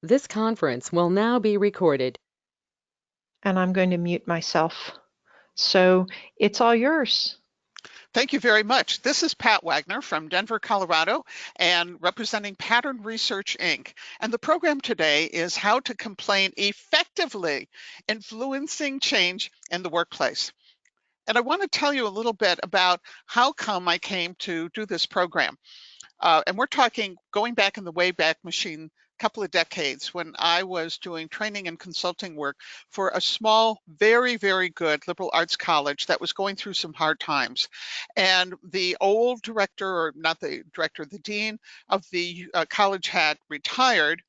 This conference will now be recorded. And I'm going to mute myself. So it's all yours. Thank you very much. This is Pat Wagner from Denver, Colorado, and representing Pattern Research, Inc. And the program today is how to complain effectively, influencing change in the workplace. And I want to tell you a little bit about how come I came to do this program. And we're talking going back in the Wayback Machine couple of decades when I was doing training and consulting work for a small, very, very good liberal arts college that was going through some hard times. And the old director, or not the director, the dean of the college had retired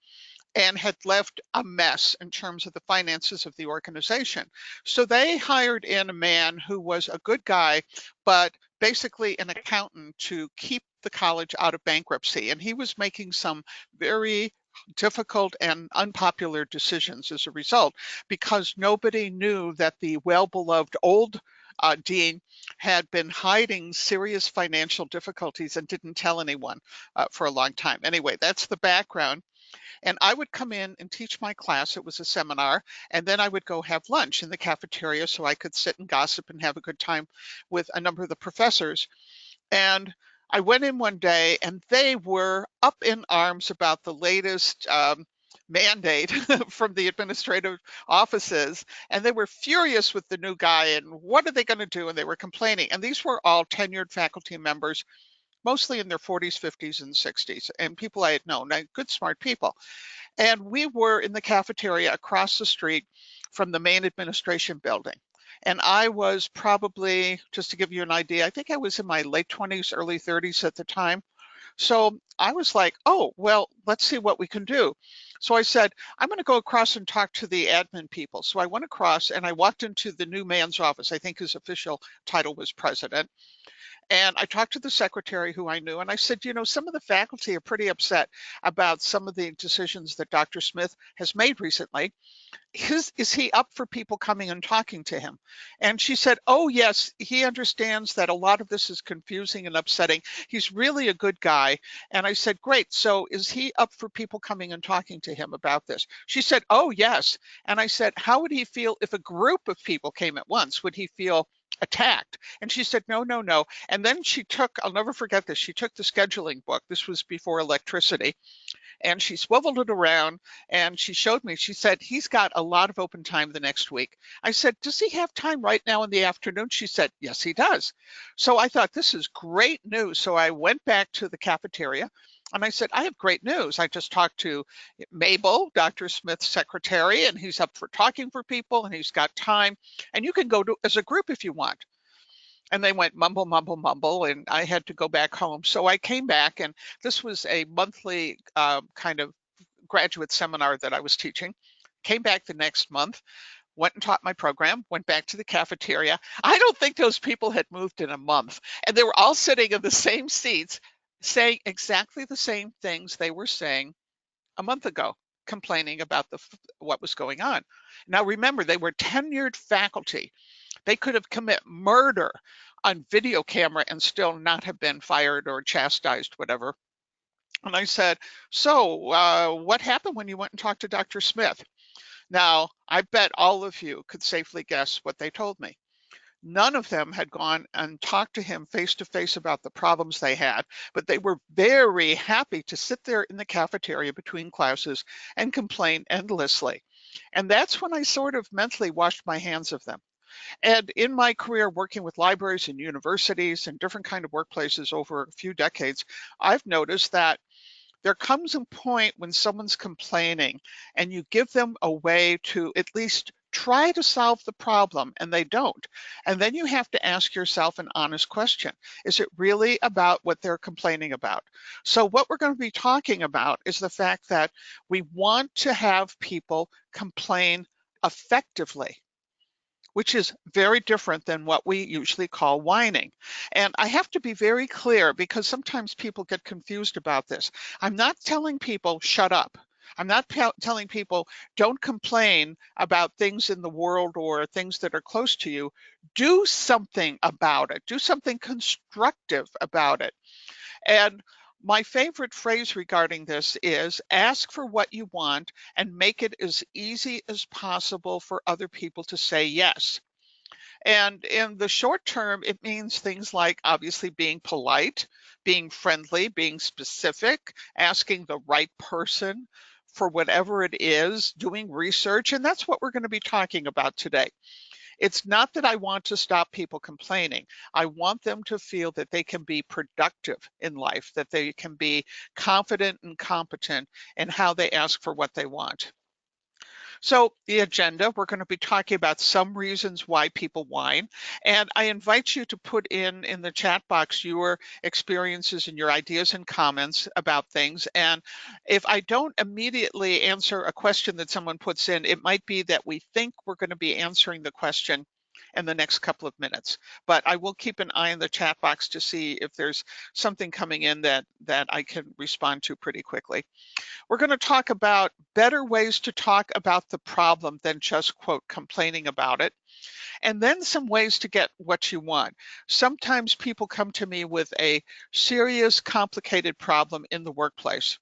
and had left a mess in terms of the finances of the organization. So they hired in a man who was a good guy, but basically an accountant to keep the college out of bankruptcy. And he was making some very difficult and unpopular decisions as a result, because nobody knew that the well-beloved old dean had been hiding serious financial difficulties and didn't tell anyone for a long time. Anyway, that's the background. And I would come in and teach my class. It was a seminar. And then I would go have lunch in the cafeteria so I could sit and gossip and have a good time with a number of the professors. And I went in one day and they were up in arms about the latest mandate from the administrative offices. And they were furious with the new guy and what are they going to do? And they were complaining. And these were all tenured faculty members, mostly in their 40s, 50s, and 60s, and people I had known, good, smart people. And we were in the cafeteria across the street from the main administration building. And I was probably, just to give you an idea, I think I was in my late 20s, early 30s at the time. So I was like, oh, well, let's see what we can do. So I said, I'm going to go across and talk to the admin people. So I went across and I walked into the new man's office. I think his official title was president. And I talked to the secretary who I knew, and I said, you know, some of the faculty are pretty upset about some of the decisions that Dr. Smith has made recently. Is he up for people coming and talking to him? And she said, oh, yes, he understands that a lot of this is confusing and upsetting. He's really a good guy. And I said, great. So is he up for people coming and talking to him about this? She said, oh, yes. And I said, how would he feel if a group of people came at once? Would he feel attacked? And she said, no, no, no. And then she took, I'll never forget this, she took the scheduling book. This was before electricity. And she swiveled it around and she showed me, she said, he's got a lot of open time the next week. I said, does he have time right now in the afternoon? She said, yes, he does. So I thought, this is great news. So I went back to the cafeteria and I said, I have great news. I just talked to Mabel, Dr. Smith's secretary, and he's up for talking for people and he's got time. And you can go to as a group if you want. And they went mumble, mumble, mumble, and I had to go back home. So I came back, and this was a monthly kind of graduate seminar that I was teaching. Came back the next month, went and taught my program, went back to the cafeteria. I don't think those people had moved in a month, and they were all sitting in the same seats saying exactly the same things they were saying a month ago, complaining about what was going on. Now, remember, they were tenured faculty. They could have commit murder on video camera and still not have been fired or chastised, whatever. And I said, so what happened when you went and talked to Dr. Smith? Now, I bet all of you could safely guess what they told me. None of them had gone and talked to him face to face about the problems they had, but they were very happy to sit there in the cafeteria between classes and complain endlessly. And that's when I sort of mentally washed my hands of them. And in my career working with libraries and universities and different kind of workplaces over a few decades, I've noticed that there comes a point when someone's complaining and you give them a way to at least try to solve the problem and they don't. And then you have to ask yourself an honest question. Is it really about what they're complaining about? So what we're going to be talking about is the fact that we want to have people complain effectively, which is very different than what we usually call whining. And I have to be very clear because sometimes people get confused about this. I'm not telling people shut up. I'm not telling people don't complain about things in the world or things that are close to you. Do something about it. Do something constructive about it. And My favorite phrase regarding this is ask for what you want and make it as easy as possible for other people to say yes. And in the short term, it means things like obviously being polite, being friendly, being specific, asking the right person for whatever it is, doing research. And that's what we're going to be talking about today. It's not that I want to stop people complaining. I want them to feel that they can be productive in life, that they can be confident and competent in how they ask for what they want. So the agenda, we're going to be talking about some reasons why people whine. And I invite you to put in the chat box your experiences and your ideas and comments about things. And if I don't immediately answer a question that someone puts in, it might be that we think we're going to be answering the question in the next couple of minutes. But I will keep an eye in the chat box to see if there's something coming in that I can respond to pretty quickly. We're going to talk about better ways to talk about the problem than just, quote, complaining about it. And then some ways to get what you want. Sometimes people come to me with a serious, complicated problem in the workplace,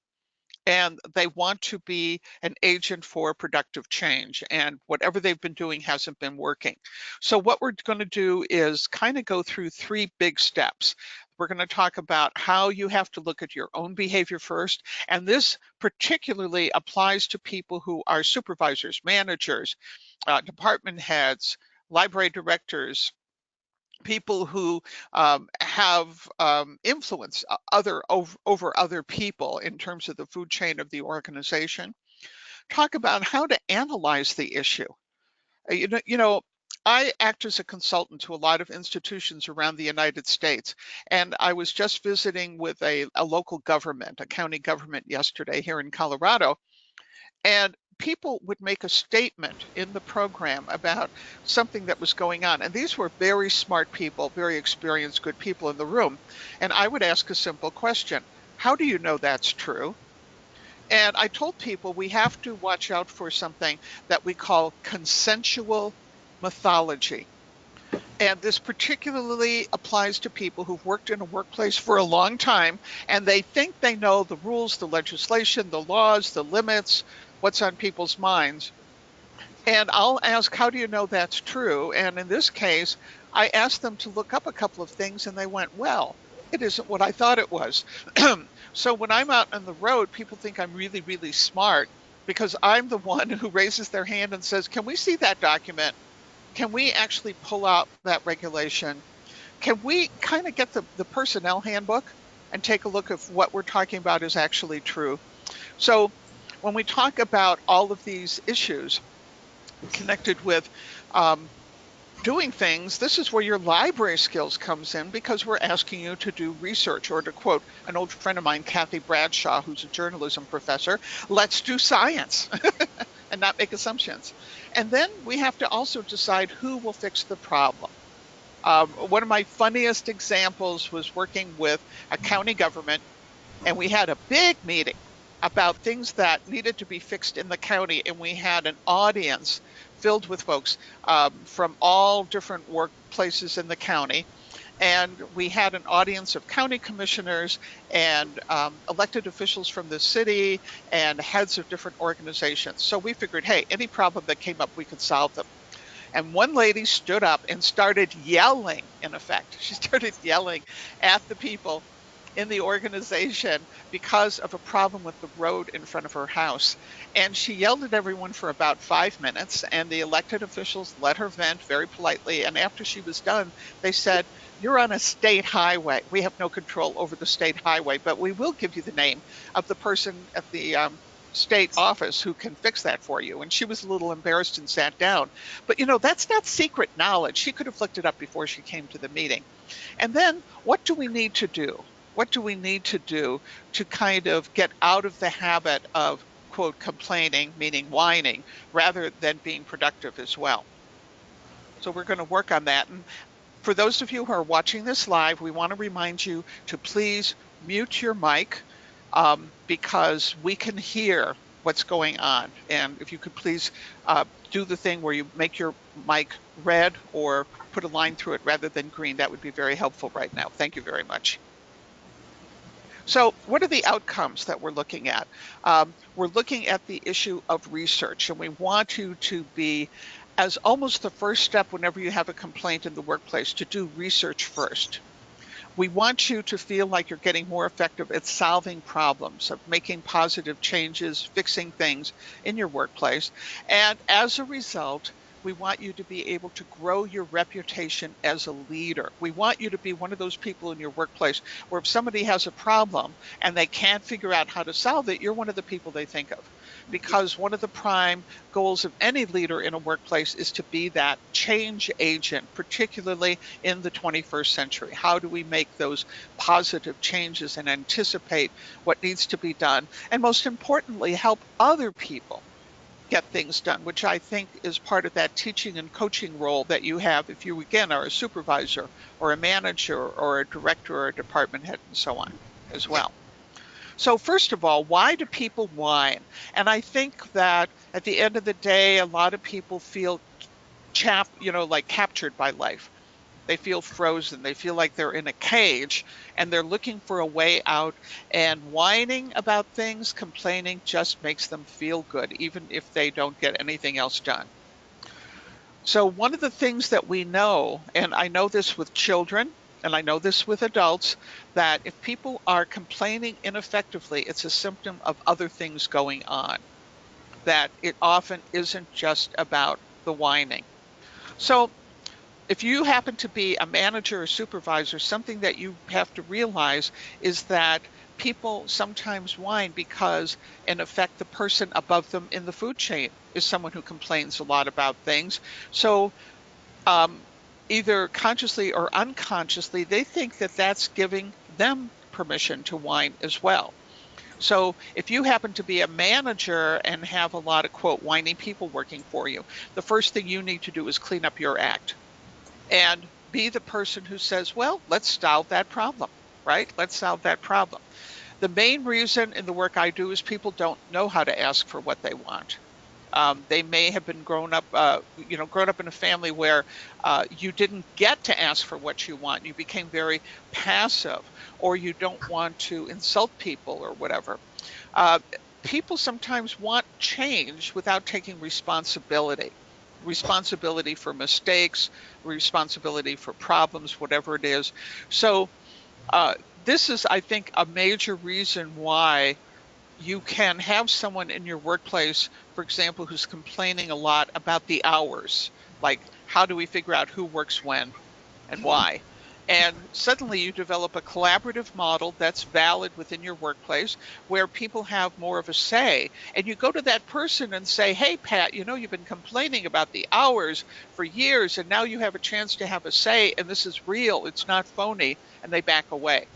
and they want to be an agent for productive change, and whatever they've been doing hasn't been working. So what we're going to do is kind of go through three big steps. We're going to talk about how you have to look at your own behavior first, and this particularly applies to people who are supervisors, managers, department heads, library directors, people who have influence over other people in terms of the food chain of the organization. Talk about how to analyze the issue. You know, I act as a consultant to a lot of institutions around the United States, and I was just visiting with a local government, a county government yesterday here in Colorado, and people would make a statement in the program about something that was going on. And these were very smart people, very experienced, good people in the room. And I would ask a simple question: how do you know that's true? And I told people we have to watch out for something that we call consensual mythology. And this particularly applies to people who've worked in a workplace for a long time, and they think they know the rules, the legislation, the laws, the limits, what's on people's minds. And I'll ask, how do you know that's true? And in this case, I asked them to look up a couple of things, and they went, well, it isn't what I thought it was. So when I'm out on the road, people think I'm really, really smart because I'm the one who raises their hand and says, can we see that document? Can we actually pull out that regulation? Can we kind of get the personnel handbook and take a look at what we're talking about is actually true? So when we talk about all of these issues connected with doing things, this is where your library skills comes in, because we're asking you to do research, or to quote an old friend of mine, Kathy Bradshaw, who's a journalism professor, let's do science and not make assumptions. And then we have to also decide who will fix the problem. One of my funniest examples was working with a county government, and we had a big meeting about things that needed to be fixed in the county, and we had an audience filled with folks from all different workplaces in the county. And we had an audience of county commissioners and elected officials from the city and heads of different organizations. So we figured, hey, any problem that came up, we could solve them. And one lady stood up and started yelling, in effect. She started yelling at the people in the organization because of a problem with the road in front of her house. And she yelled at everyone for about 5 minutes, and the elected officials let her vent very politely. And after she was done, they said, you're on a state highway. We have no control over the state highway, but we will give you the name of the person at the state office who can fix that for you. And she was a little embarrassed and sat down. But that's not secret knowledge. She could have looked it up before she came to the meeting. And then what do we need to do? What do we need to do to kind of get out of the habit of, quote, complaining, meaning whining, rather than being productive as well? So we're going to work on that. And for those of you who are watching this live, we want to remind you to please mute your mic because we can hear what's going on. And if you could please do the thing where you make your mic red or put a line through it rather than green, that would be very helpful right now. Thank you very much. So what are the outcomes that we're looking at? We're looking at the issue of research, and we want you to be, as almost the first step whenever you have a complaint in the workplace, to do research first. We want you to feel like you're getting more effective at solving problems, of making positive changes, fixing things in your workplace. And as a result, we want you to be able to grow your reputation as a leader. We want you to be one of those people in your workplace where if somebody has a problem and they can't figure out how to solve it, you're one of the people they think of. Because one of the prime goals of any leader in a workplace is to be that change agent, particularly in the 21st century. How do we make those positive changes and anticipate what needs to be done? And most importantly, help other people get things done, which I think is part of that teaching and coaching role that you have if you, again, are a supervisor or a manager or a director or a department head and so on as well. So first of all, why do people whine? And I think that at the end of the day, a lot of people feel like captured by life. They feel frozen. They feel like they're in a cage and they're looking for a way out. And whining about things, complaining just makes them feel good, even if they don't get anything else done. So one of the things that we know, and I know this with children, and I know this with adults, that if people are complaining ineffectively, it's a symptom of other things going on, that it often isn't just about the whining. So if you happen to be a manager or supervisor, something that you have to realize is that people sometimes whine because, in effect, the person above them in the food chain is someone who complains a lot about things. So either consciously or unconsciously, they think that that's giving them permission to whine as well. So if you happen to be a manager and have a lot of, quote, whiny people working for you, the first thing you need to do is clean up your act and be the person who says, well, let's solve that problem, right? Let's solve that problem. The main reason in the work I do is people don't know how to ask for what they want. They may have been grown up in a family where you didn't get to ask for what you want. You became very passive, or you don't want to insult people or whatever. People sometimes want change without taking responsibility for mistakes, responsibility for problems, whatever it is. So this is, I think, a major reason why you can have someone in your workplace, for example, who's complaining a lot about the hours. Like, how do we figure out who works when and why? And suddenly you develop a collaborative model that's valid within your workplace where people have more of a say. And you go to that person and say, hey, Pat, you've been complaining about the hours for years, and now you have a chance to have a say, and this is real. It's not phony. And they back away.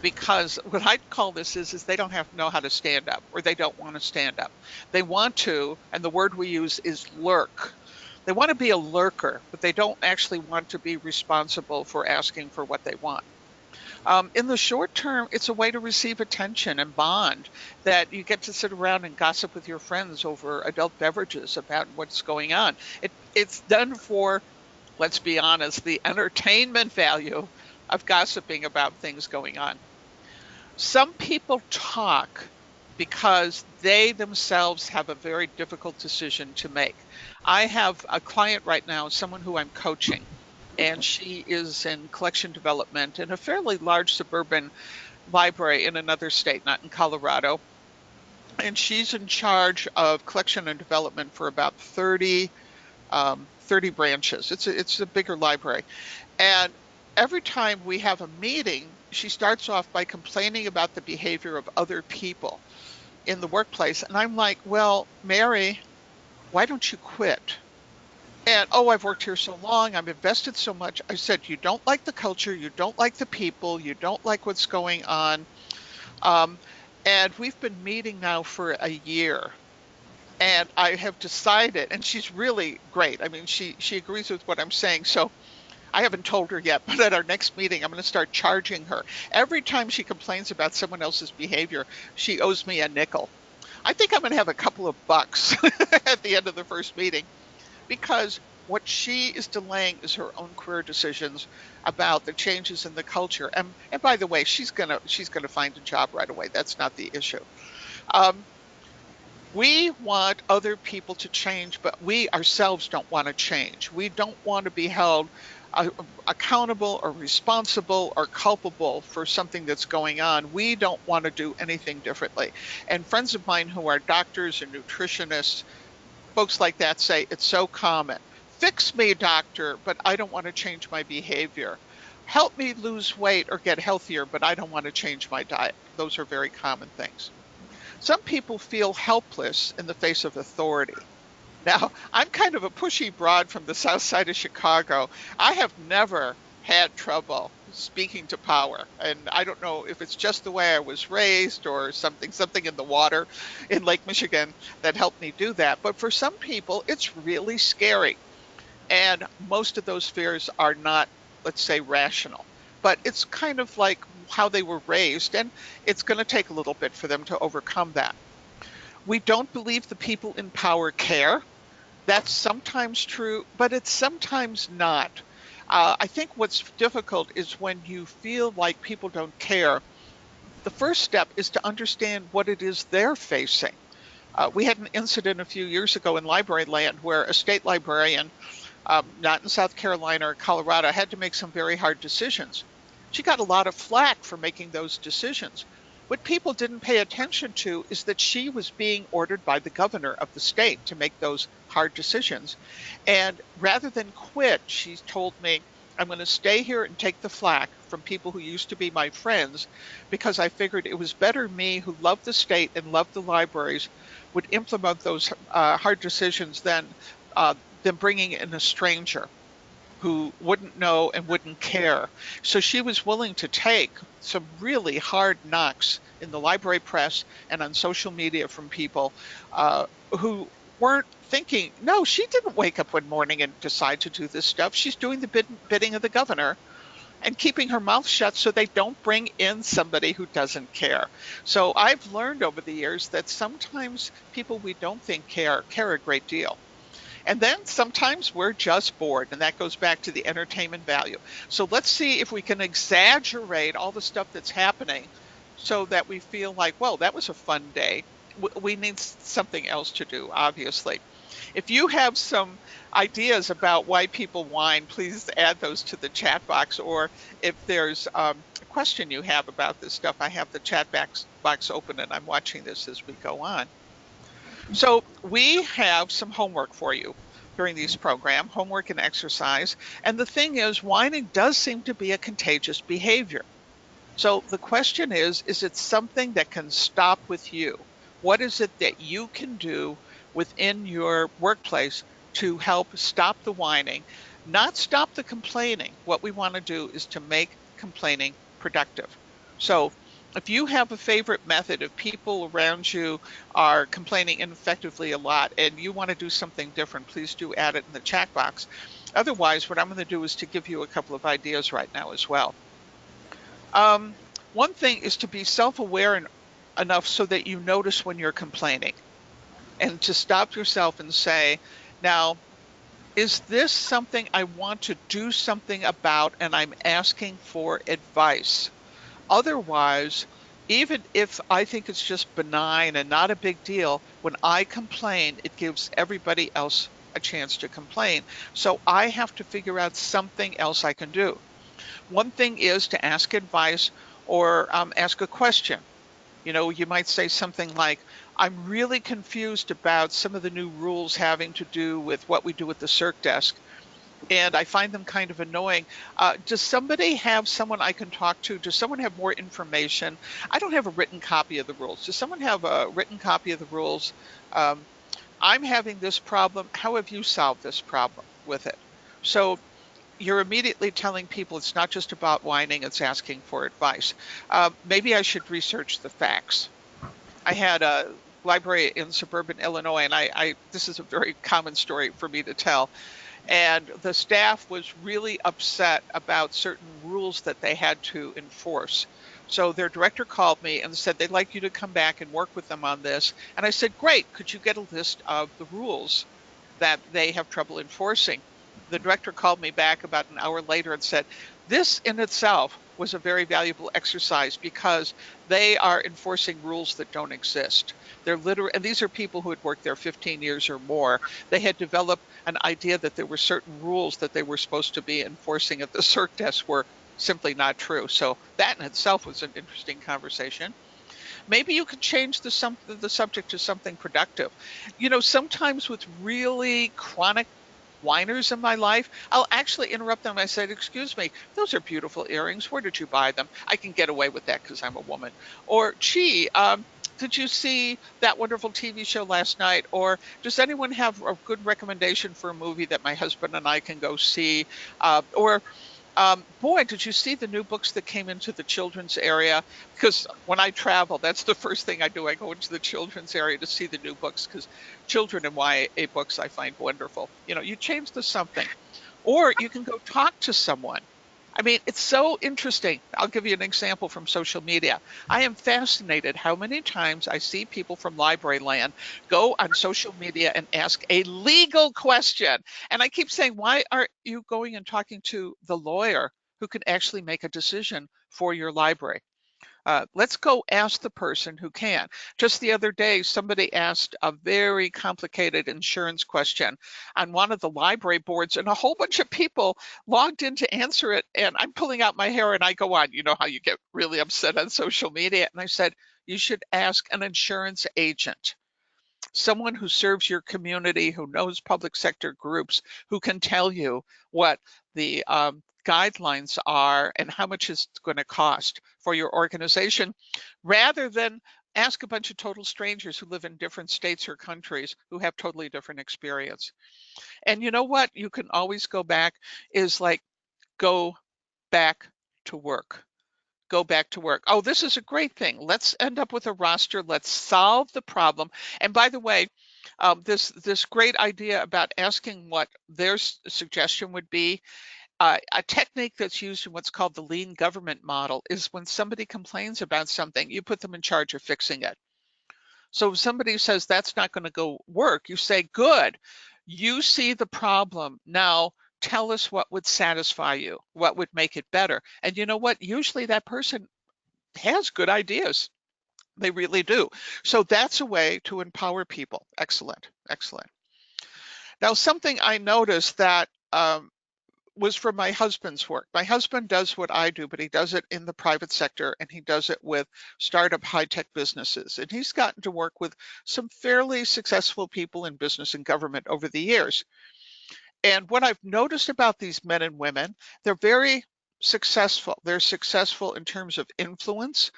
Because what I'd call this is they don't know how to stand up, or they don't want to stand up. They want to, and the word we use is lurk. They want to be a lurker, but they don't actually want to be responsible for asking for what they want. In the short term, it's a way to receive attention and bond, that you get to sit around and gossip with your friends over adult beverages about what's going on. It's done for, let's be honest, the entertainment value of gossiping about things going on. Some people talk because they themselves have a very difficult decision to make. I have a client right now, someone who I'm coaching, and she is in collection development in a fairly large suburban library in another state, not in Colorado. And she's in charge of collection and development for about 30 branches. It's a bigger library. And every time we have a meeting, she starts off by complaining about the behavior of other people in the workplace. And I'm like, well, Mary, why don't you quit? And, oh, I've worked here so long. I've invested so much. I said, you don't like the culture. You don't like the people. You don't like what's going on. And we've been meeting now for a year. And I have decided, and she's really great. I mean, she agrees with what I'm saying. So I haven't told her yet, but at our next meeting, I'm going to start charging her. Every time she complains about someone else's behavior, she owes me a nickel. I think I'm going to have a couple of bucks at the end of the first meeting, because what she is delaying is her own career decisions about the changes in the culture. And by the way, she's gonna find a job right away. That's not the issue. Um, we want other people to change, but we ourselves don't want to change. We don't want to be held accountable or responsible or culpable for something that's going on. We don't want to do anything differently. And friends of mine who are doctors and nutritionists, folks like that, say it's so common. Fix me, doctor, but I don't want to change my behavior. Help me lose weight or get healthier, but I don't want to change my diet. Those are very common things. Some people feel helpless in the face of authority. Now, I'm kind of a pushy broad from the south side of Chicago. I have never had trouble speaking to power. And I don't know if it's just the way I was raised or something in the water in Lake Michigan that helped me do that. But for some people, it's really scary. And most of those fears are not, let's say, rational. But it's kind of like how they were raised, and it's going to take a little bit for them to overcome that. We don't believe the people in power care. That's sometimes true, but it's sometimes not. I think what's difficult is when you feel like people don't care. The first step is to understand what it is they're facing. We had an incident a few years ago in library land where a state librarian, not in South Carolina or Colorado, had to make some very hard decisions. She got a lot of flack for making those decisions. What people didn't pay attention to is that she was being ordered by the governor of the state to make those hard decisions. And rather than quit, she told me, I'm going to stay here and take the flack from people who used to be my friends, because I figured it was better me, who loved the state and loved the libraries, would implement those hard decisions than bringing in a stranger who wouldn't know and wouldn't care. So she was willing to take some really hard knocks in the library press and on social media from people who weren't thinking, no, she didn't wake up one morning and decide to do this stuff. She's doing the bidding of the governor and keeping her mouth shut so they don't bring in somebody who doesn't care. So I've learned over the years that sometimes people we don't think care a great deal. And then sometimes we're just bored, and that goes back to the entertainment value. So let's see if we can exaggerate all the stuff that's happening so that we feel like, well, that was a fun day. We need something else to do, obviously. If you have some ideas about why people whine, please add those to the chat box. Or if there's a question you have about this stuff, I have the chat box open and I'm watching this as we go on. So we have some homework for you during these program, homework and exercise. And the thing is, whining does seem to be a contagious behavior. So the question is it something that can stop with you? What is it that you can do within your workplace to help stop the whining, not stop the complaining? What we want to do is to make complaining productive. So if you have a favorite method, if people around you are complaining ineffectively a lot and you want to do something different, please do add it in the chat box. Otherwise, what I'm going to do is to give you a couple of ideas right now as well. One thing is to be self-aware enough so that you notice when you're complaining, and to stop yourself and say, now, is this something I want to do something about and I'm asking for advice? Otherwise, even if I think it's just benign and not a big deal, when I complain, it gives everybody else a chance to complain. So I have to figure out something else I can do. One thing is to ask advice or ask a question. You know, you might say something like, I'm really confused about some of the new rules having to do with what we do at the circ desk, and I find them kind of annoying. Does somebody have someone I can talk to? Does someone have more information? I don't have a written copy of the rules. Does someone have a written copy of the rules? I'm having this problem. How have you solved this problem with it? So you're immediately telling people it's not just about whining, it's asking for advice. Maybe I should research the facts. I had a library in suburban Illinois, and this is a very common story for me to tell. And the staff was really upset about certain rules that they had to enforce. So their director called me and said they'd like you to come back and work with them on this. And I said, great, could you get a list of the rules that they have trouble enforcing. The director called me back about an hour later and said, this in itself was a very valuable exercise because they are enforcing rules that don't exist. They're literally, and these are people who had worked there 15 years or more. They had developed an idea that there were certain rules that they were supposed to be enforcing at the CERT desk were simply not true. So that in itself was an interesting conversation. Maybe you could change the subject to something productive. Sometimes with really chronic whiners in my life, I'll actually interrupt them. I said, excuse me, those are beautiful earrings. Where did you buy them? I can get away with that because I'm a woman. Or, gee, did you see that wonderful TV show last night? Or does anyone have a good recommendation for a movie that my husband and I can go see? Or boy, did you see the new books that came into the children's area? Because when I travel, that's the first thing I do. I go into the children's area to see the new books because children and YA books I find wonderful. You change the something, or you can go talk to someone. I mean, it's so interesting. I'll give you an example from social media. I am fascinated how many times I see people from library land go on social media and ask a legal question. And I keep saying, why aren't you going and talking to the lawyer who can actually make a decision for your library? Let's go ask the person who can. Just the other day, somebody asked a very complicated insurance question on one of the library boards, and a whole bunch of people logged in to answer it. And I'm pulling out my hair and I go on. You know how you get really upset on social media. And I said, you should ask an insurance agent, someone who serves your community, who knows public sector groups, who can tell you what the guidelines are and how much it's going to cost for your organization, rather than ask a bunch of total strangers who live in different states or countries who have totally different experience. And you know what? You can always go back is like, go back to work. Go back to work. Oh, this is a great thing. Let's end up with a roster. Let's solve the problem. And by the way, this great idea about asking what their suggestion would be, a technique that's used in what's called the lean government model is when somebody complains about something, you put them in charge of fixing it. So if somebody says that's not going to go work, you say, good, you see the problem. Now tell us what would satisfy you, what would make it better. And you know what? Usually that person has good ideas. They really do. So that's a way to empower people. Excellent. Excellent. Now, something I noticed that was from my husband's work. My husband does what I do, but he does it in the private sector and he does it with startup high-tech businesses. And he's gotten to work with some fairly successful people in business and government over the years. And what I've noticed about these men and women, they're very successful. They're successful in terms of influence.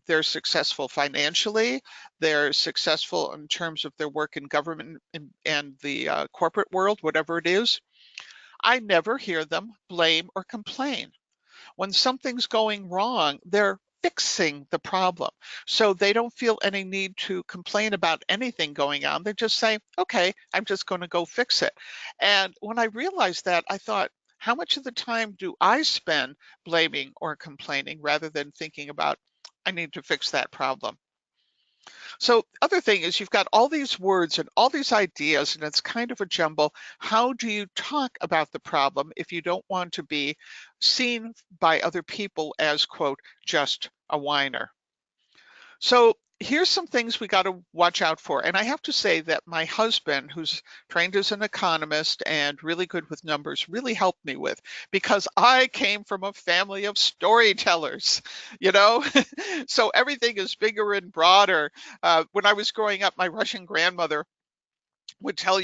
They're successful financially. They're successful in terms of their work in government and the corporate world, whatever it is. I never hear them blame or complain. When something's going wrong, they're fixing the problem. So they don't feel any need to complain about anything going on. They just say, okay, I'm just going to go fix it. And when I realized that, I thought, how much of the time do I spend blaming or complaining rather than thinking about, I need to fix that problem? So other thing is you've got all these words and all these ideas and it's kind of a jumble. How do you talk about the problem if you don't want to be seen by other people as, quote, just a whiner? So here's some things we got to watch out for. And I have to say that my husband, who's trained as an economist and really good with numbers, really helped me with, because I came from a family of storytellers, you know? So everything is bigger and broader. When I was growing up, my Russian grandmother would tell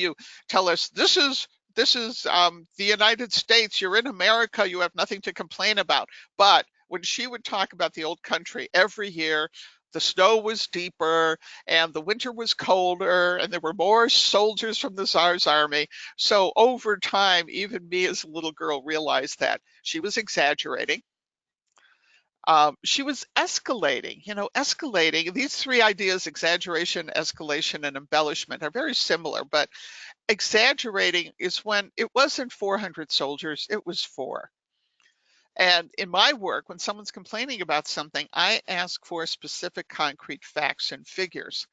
us, this is the United States. You're in America. You have nothing to complain about. But when she would talk about the old country, every year the snow was deeper and the winter was colder and there were more soldiers from the Tsar's army. So over time, even me as a little girl realized that she was exaggerating. She was escalating, escalating. These three ideas, exaggeration, escalation, and embellishment, are very similar, but exaggerating is when it wasn't 400 soldiers, it was four. And in my work, when someone's complaining about something, I ask for specific concrete facts and figures.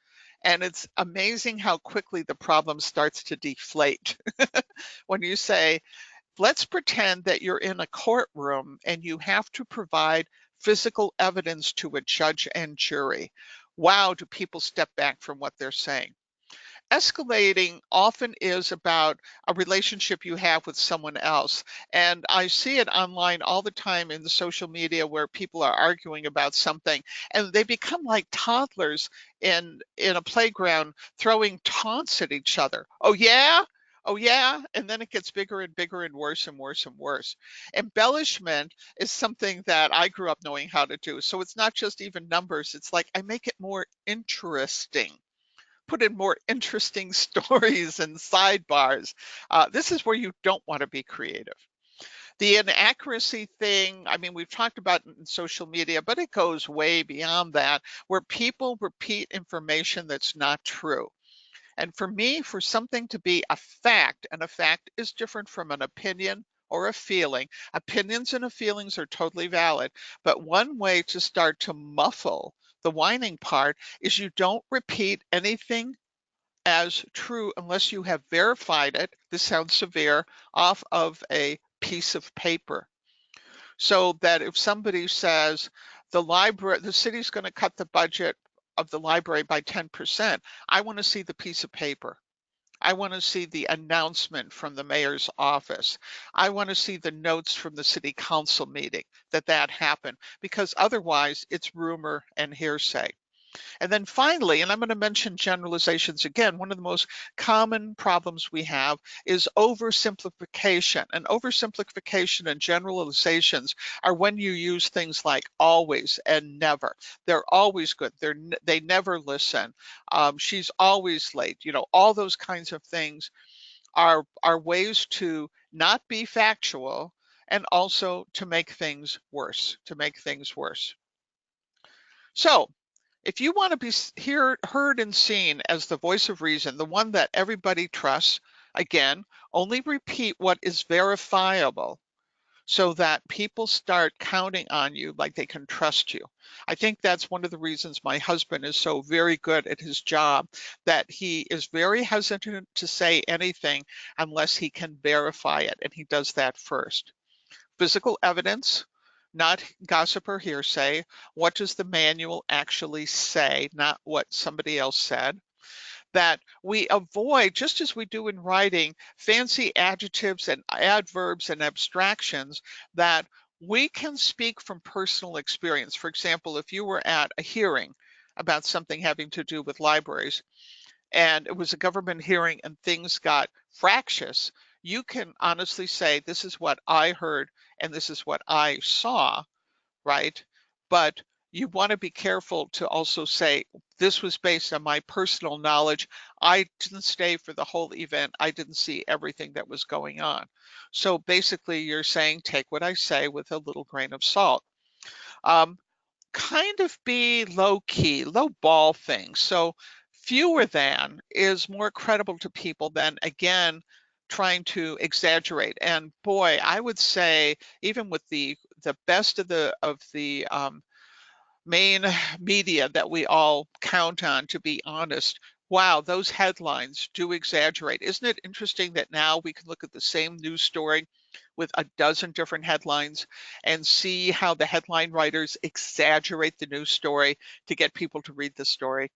And it's amazing how quickly the problem starts to deflate when you say, let's pretend that you're in a courtroom and you have to provide physical evidence to a judge and jury. Wow, do people step back from what they're saying? Escalating often is about a relationship you have with someone else. And I see it online all the time in the social media where people are arguing about something and they become like toddlers in a playground throwing taunts at each other. Oh yeah? Oh yeah, and then it gets bigger and bigger and worse and worse and worse. Embellishment is something that I grew up knowing how to do. So it's not just even numbers, it's like I make it more interesting, put in more interesting stories and sidebars. This is where you don't want to be creative. The inaccuracy thing, I mean, we've talked about it in social media, but it goes way beyond that, where people repeat information that's not true. And for me, for something to be a fact, and a fact is different from an opinion or a feeling. Opinions and feelings are totally valid, but one way to start to muffle the whining part is you don't repeat anything as true unless you have verified it. This sounds severe, off of a piece of paper. So that if somebody says the city's going to cut the budget of the library by 10%, I want to see the piece of paper. I want to see the announcement from the mayor's office. I want to see the notes from the city council meeting that happened, because otherwise it's rumor and hearsay. And then finally, and I'm going to mention generalizations again, one of the most common problems we have is oversimplification. And oversimplification and generalizations are when you use things like always and never. They're always good. They never listen. She's always late. You know, all those kinds of things are ways to not be factual and also to make things worse, So if you want to be heard and seen as the voice of reason, the one that everybody trusts, again, only repeat what is verifiable so that people start counting on you like they can trust you. I think that's one of the reasons my husband is so very good at his job, that he is very hesitant to say anything unless he can verify it, and he does that first. Physical evidence, not gossip or hearsay. What does the manual actually say, not what somebody else said? That we avoid, just as we do in writing, fancy adjectives and adverbs and abstractions, that we can speak from personal experience. For example, if you were at a hearing about something having to do with libraries, and it was a government hearing and things got fractious, you can honestly say, this is what I heard and this is what I saw, right? But you want to be careful to also say, this was based on my personal knowledge. I didn't stay for the whole event. I didn't see everything that was going on. So basically you're saying, take what I say with a little grain of salt. Kind of be low key, low ball things. So fewer than is more credible to people than, again, trying to exaggerate. And boy, I would say even with the best of the main media that we all count on, to be honest, wow, those headlines do exaggerate. Isn't it interesting that now we can look at the same news story with a dozen different headlines and see how the headline writers exaggerate the news story to get people to read the story?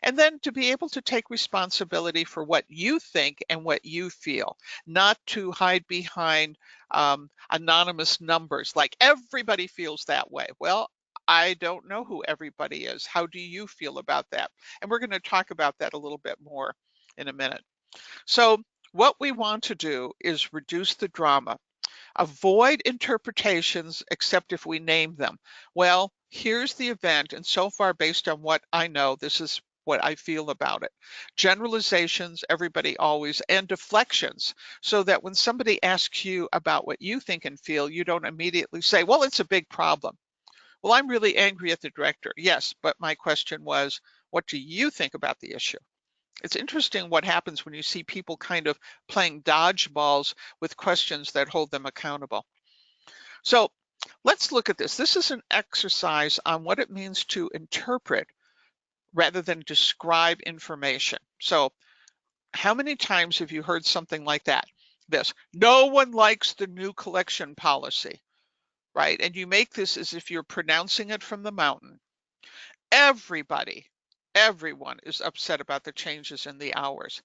And then to be able to take responsibility for what you think and what you feel, not to hide behind anonymous numbers like everybody feels that way. Well, I don't know who everybody is. How do you feel about that? And we're going to talk about that a little bit more in a minute. So what we want to do is reduce the drama. Avoid interpretations except if we name them. Well, here's the event, and so far, based on what I know, this is what I feel about it. Generalizations, everybody always, and deflections, so that when somebody asks you about what you think and feel, you don't immediately say, well, it's a big problem. Well, I'm really angry at the director. Yes, but my question was, what do you think about the issue? It's interesting what happens when you see people kind of playing dodgeballs with questions that hold them accountable. So let's look at this. This is an exercise on what it means to interpret rather than describe information. So how many times have you heard something like that? This, no one likes the new collection policy, right? And you make this as if you're pronouncing it from the mountain. Everybody, everyone is upset about the changes in the hours.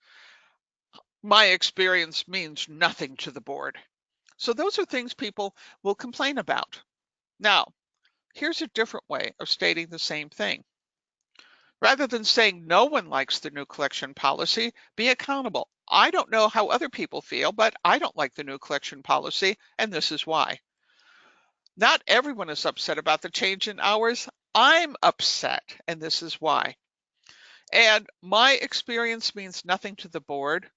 My experience means nothing to the board. So those are things people will complain about. Now, here's a different way of stating the same thing. Rather than saying no one likes the new collection policy, be accountable. I don't know how other people feel, but I don't like the new collection policy, and this is why. Not everyone is upset about the change in hours. I'm upset, and this is why. And my experience means nothing to the board.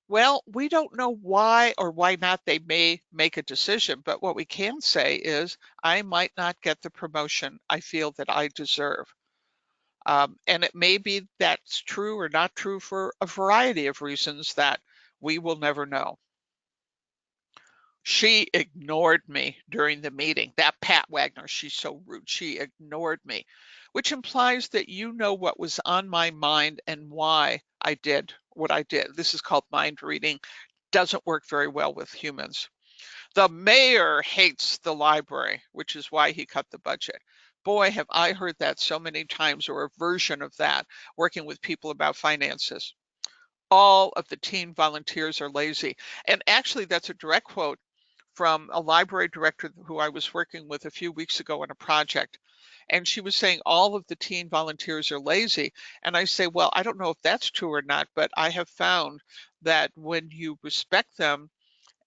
Well, we don't know why or why not they may make a decision, but what we can say is I might not get the promotion I feel that I deserve. And it may be that's true or not true for a variety of reasons that we will never know. She ignored me during the meeting. That Pat Wagner, she's so rude. She ignored me, which implies that you know what was on my mind and why I did what I did. This is called mind reading. Doesn't work very well with humans. The mayor hates the library, which is why he cut the budget. Boy, have I heard that so many times, or a version of that, working with people about finances. All of the teen volunteers are lazy. And actually, that's a direct quote from a library director who I was working with a few weeks ago on a project. And she was saying all of the teen volunteers are lazy. And I say, well, I don't know if that's true or not, but I have found that when you respect them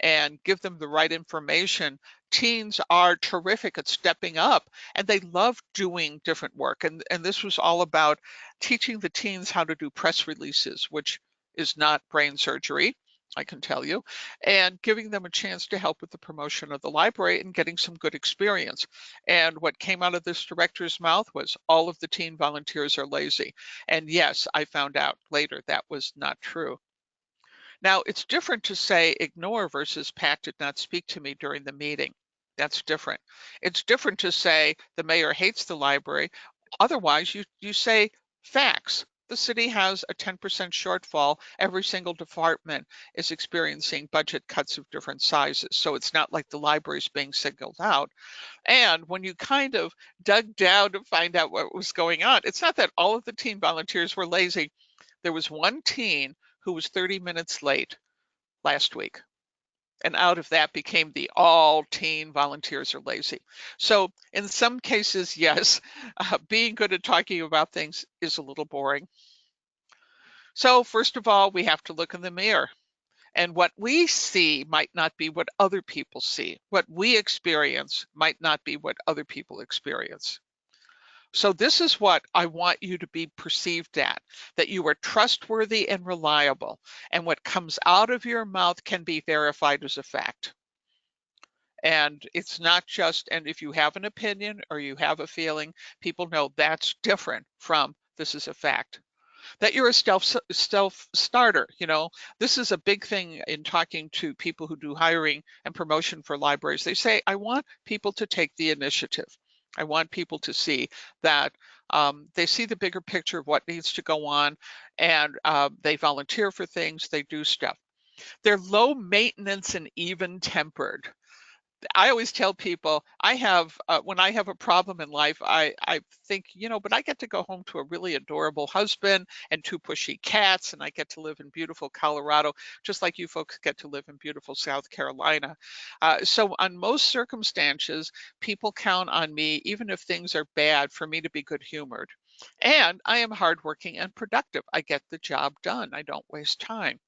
and give them the right information, teens are terrific at stepping up and they love doing different work. And this was all about teaching the teens how to do press releases, which is not brain surgery, I can tell you, and giving them a chance to help with the promotion of the library and getting some good experience. And what came out of this director's mouth was all of the teen volunteers are lazy. And yes, I found out later that was not true. Now, it's different to say ignore versus Pat did not speak to me during the meeting. That's different. It's different to say the mayor hates the library. Otherwise, you say facts. The city has a 10% shortfall. Every single department is experiencing budget cuts of different sizes. So it's not like the library is being singled out. And when you kind of dug down to find out what was going on, it's not that all of the teen volunteers were lazy. There was one teen who was 30 minutes late last week. And out of that became the all teen volunteers are lazy. So in some cases, yes, being good at talking about things is a little boring. So first of all, we have to look in the mirror. And what we see might not be what other people see. What we experience might not be what other people experience. So this is what I want you to be perceived at, that you are trustworthy and reliable, and what comes out of your mouth can be verified as a fact. And it's not just, and if you have an opinion or you have a feeling, people know that's different from this is a fact. That you're a self starter. This is a big thing in talking to people who do hiring and promotion for libraries. They say, I want people to take the initiative. I want people to see that they see the bigger picture of what needs to go on, and they volunteer for things, they do stuff. They're low maintenance and even tempered. I always tell people I have when I have a problem in life, I think, but I get to go home to a really adorable husband and two pushy cats, and I get to live in beautiful Colorado, just like you folks get to live in beautiful South Carolina. So on most circumstances, people count on me, even if things are bad, for me to be good humored. And I am hardworking and productive. I get the job done. I don't waste time.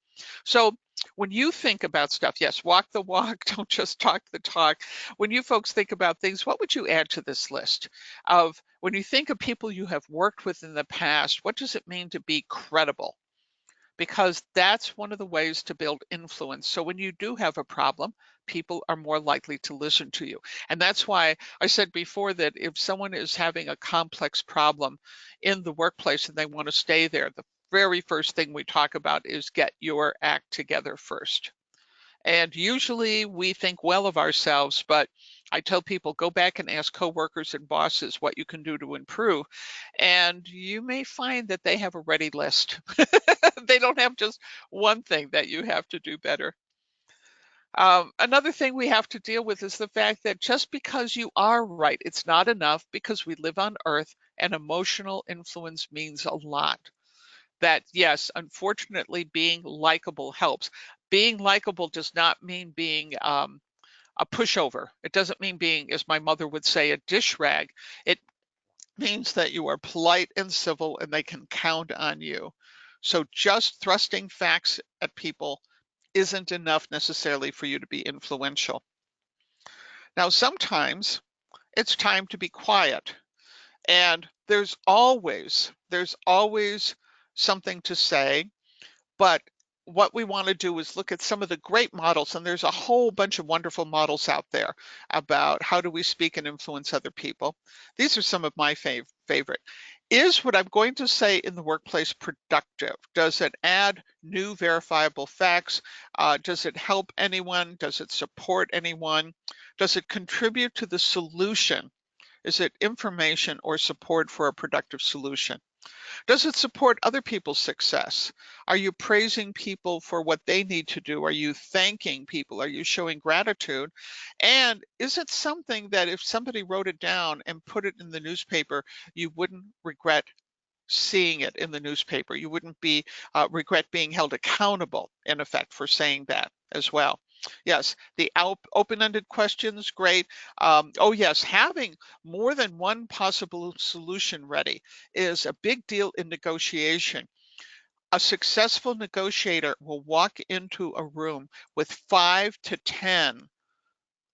So when you think about stuff, yes, walk the walk, don't just talk the talk. When you folks think about things, what would you add to this list of when you think of people you have worked with in the past, what does it mean to be credible? Because that's one of the ways to build influence. So when you do have a problem, people are more likely to listen to you. And that's why I said before that if someone is having a complex problem in the workplace and they want to stay there, the very first thing we talk about is get your act together first. And usually we think well of ourselves, but I tell people, go back and ask coworkers and bosses what you can do to improve, and you may find that they have a ready list. They don't have just one thing that you have to do better. Another thing we have to deal with is the fact that just because you are right, it's not enough, because we live on Earth and emotional influence means a lot. That, yes, unfortunately, being likable helps. Being likable does not mean being a pushover. It doesn't mean being, as my mother would say, a dish rag. It means that you are polite and civil and they can count on you. So just thrusting facts at people isn't enough necessarily for you to be influential. Now, sometimes it's time to be quiet, and there's always something to say. But what we want to do is look at some of the great models, and there's a whole bunch of wonderful models out there about how do we speak and influence other people. These are some of my favorite. Is what I'm going to say in the workplace productive? Does it add new verifiable facts? Does it help anyone? Does it support anyone? Does it contribute to the solution? Is it information or support for a productive solution? Does it support other people's success? Are you praising people for what they need to do? Are you thanking people? Are you showing gratitude? And is it something that if somebody wrote it down and put it in the newspaper, you wouldn't regret seeing it in the newspaper? You wouldn't be regret being held accountable, in effect, for saying that as well. Yes, the open-ended questions, great. Oh yes, having more than one possible solution ready is a big deal in negotiation. A successful negotiator will walk into a room with 5 to 10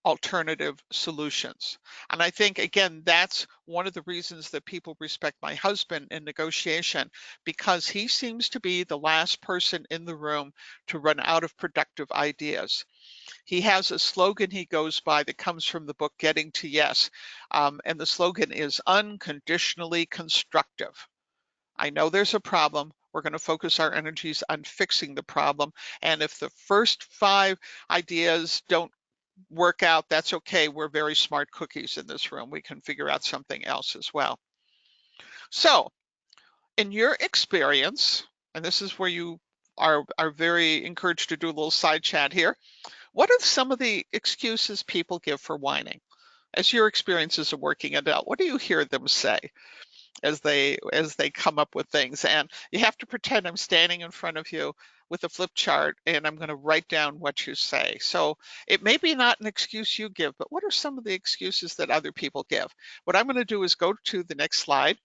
alternative solutions. And I think, again, that's one of the reasons that people respect my husband in negotiation, because he seems to be the last person in the room to run out of productive ideas. He has a slogan he goes by that comes from the book Getting to Yes. And the slogan is unconditionally constructive. I know there's a problem. We're going to focus our energies on fixing the problem. And if the first 5 ideas don't work out, that's okay. We're very smart cookies in this room. We can figure out something else as well. So in your experience, and this is where you are very encouraged to do a little side chat here, what are some of the excuses people give for whining? As your experience as a working adult, what do you hear them say as they come up with things? And you have to pretend I'm standing in front of you with a flip chart and I'm going to write down what you say. So it may be not an excuse you give, but what are some of the excuses that other people give? What I'm going to do is go to the next slide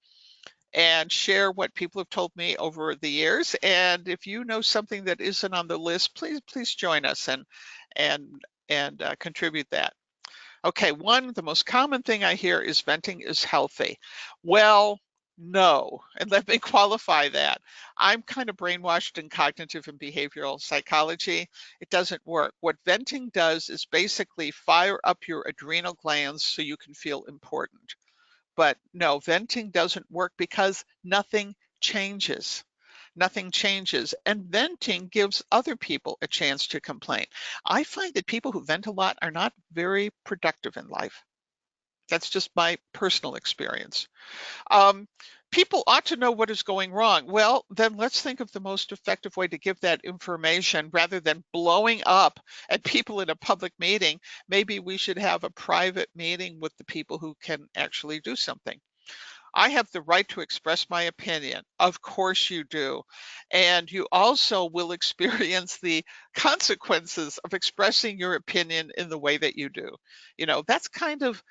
and share what people have told me over the years. And if you know something that isn't on the list, please join us and contribute that. Okay, the most common thing I hear is venting is healthy. Well, no, and let me qualify that. I'm kind of brainwashed in cognitive and behavioral psychology. It doesn't work. What venting does is basically fire up your adrenal glands so you can feel important. But no, venting doesn't work because nothing changes. Nothing changes. And venting gives other people a chance to complain. I find that people who vent a lot are not very productive in life. That's just my personal experience. Um, People ought to know what is going wrong. Well, then let's think of the most effective way to give that information rather than blowing up at people in a public meeting. Maybe we should have a private meeting with the people who can actually do something. I have the right to express my opinion. Of course you do. And you also will experience the consequences of expressing your opinion in the way that you do. That's kind of,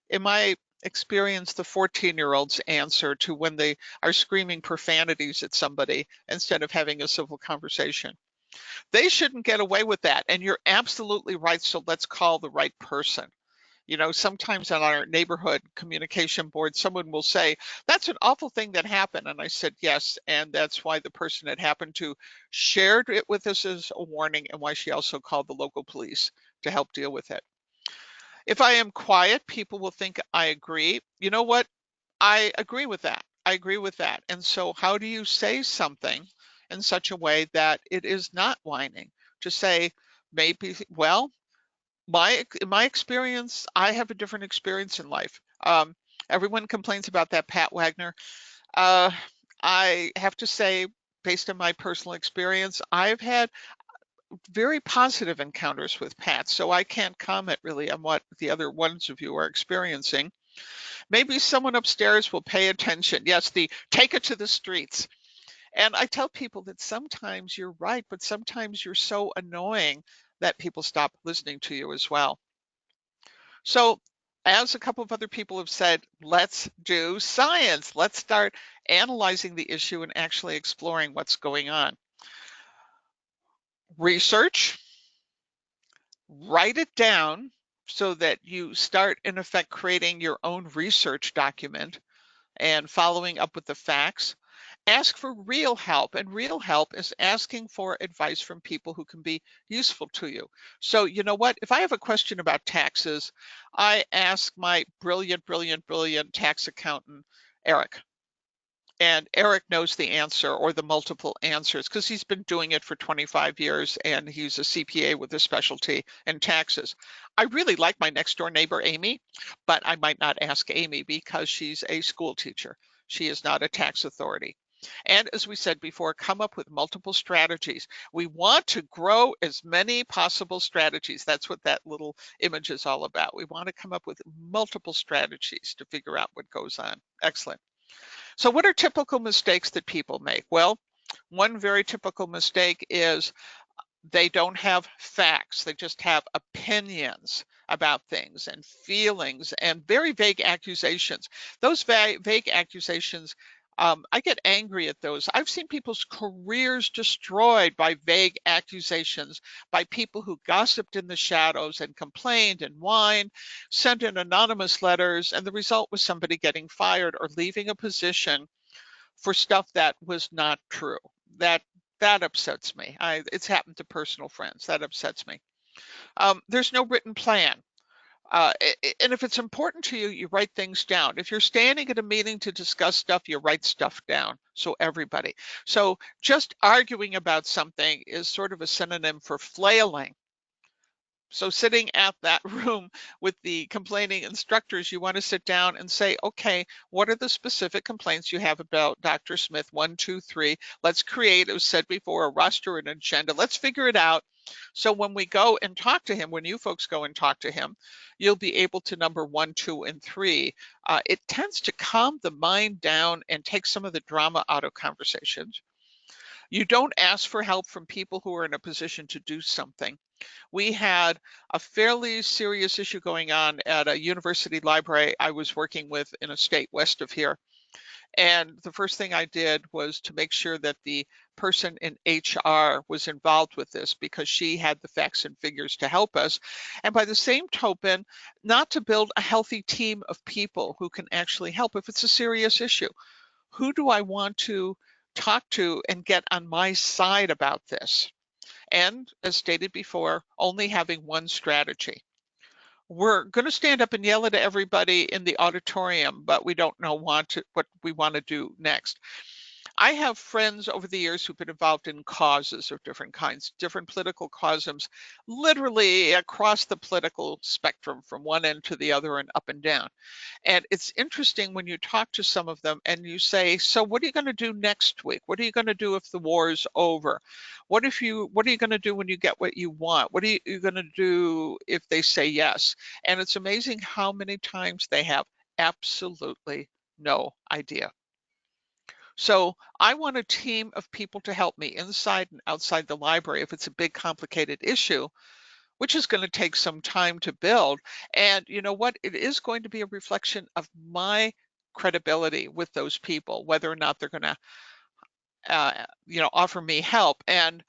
in my experience, the 14-year-old's answer to when they are screaming profanities at somebody instead of having a civil conversation. They shouldn't get away with that. And you're absolutely right. So let's call the right person. Sometimes on our neighborhood communication board, someone will say, that's an awful thing that happened. And I said, yes. And that's why the person it happened to shared it with us as a warning, and why she also called the local police to help deal with it. If I am quiet, people will think I agree. You know what? I agree with that. I agree with that. And so how do you say something in such a way that it is not whining? To say, maybe, well, in my experience, I have a different experience in life. Everyone complains about that Pat Wagner. Uh, I have to say, based on my personal experience, I've had very positive encounters with Pat, so I can't comment really on what the other ones of you are experiencing. Maybe someone upstairs will pay attention. Yes, the take it to the streets. And I tell people that sometimes you're right, but sometimes you're so annoying that people stop listening to you as well. So, as a couple of other people have said, let's do science. Let's start analyzing the issue and actually exploring what's going on. Research, write it down so that you start, in effect, creating your own research document and following up with the facts. Ask for real help, and real help is asking for advice from people who can be useful to you. So you know what, if I have a question about taxes, I ask my brilliant tax accountant, Eric. And Eric knows the answer or the multiple answers because he's been doing it for 25 years and he's a CPA with a specialty in taxes. I really like my next door neighbor, Amy, but I might not ask Amy because she's a school teacher. She is not a tax authority. And as we said before, come up with multiple strategies. We want to grow as many possible strategies. That's what that little image is all about. We want to come up with multiple strategies to figure out what goes on. Excellent. So what are typical mistakes that people make? Well, one very typical mistake is they don't have facts. They just have opinions about things and feelings and very vague accusations. Those vague accusations, I get angry at those. I've seen people's careers destroyed by vague accusations, by people who gossiped in the shadows and complained and whined, sent in anonymous letters, and the result was somebody getting fired or leaving a position for stuff that was not true. That upsets me. It's happened to personal friends. That upsets me. There's no written plan. And if it's important to you, you write things down. If you're standing at a meeting to discuss stuff, you write stuff down. So everybody. So just arguing about something is sort of a synonym for flailing. So sitting at that room with the complaining instructors, you want to sit down and say, okay, what are the specific complaints you have about Dr. Smith? 1, 2, 3. Let's create, it was said before, a roster and agenda. Let's figure it out. So when we go and talk to him, when you folks go and talk to him, you'll be able to number 1, 2, and 3. It tends to calm the mind down and take some of the drama out of conversations. You don't ask for help from people who are in a position to do something. We had a fairly serious issue going on at a university library I was working with in a state west of here. And the first thing I did was to make sure that the person in HR was involved with this because she had the facts and figures to help us. And by the same token, not to build a healthy team of people who can actually help if it's a serious issue. Who do I want to talk to and get on my side about this? And as stated before, only having one strategy. We're going to stand up and yell at everybody in the auditorium, but we don't know what we want to do next. I have friends over the years who've been involved in causes of different kinds, different political causes, literally across the political spectrum from one end to the other and up and down. And it's interesting when you talk to some of them and you say, so what are you going to do next week? What are you going to do if the war is over? What are you going to do when you get what you want? What are you going to do if they say yes? And it's amazing how many times they have absolutely no idea. So I want a team of people to help me inside and outside the library if it's a big complicated issue, which is going to take some time to build. And you know what? It is going to be a reflection of my credibility with those people, whether or not they're going to, offer me help. And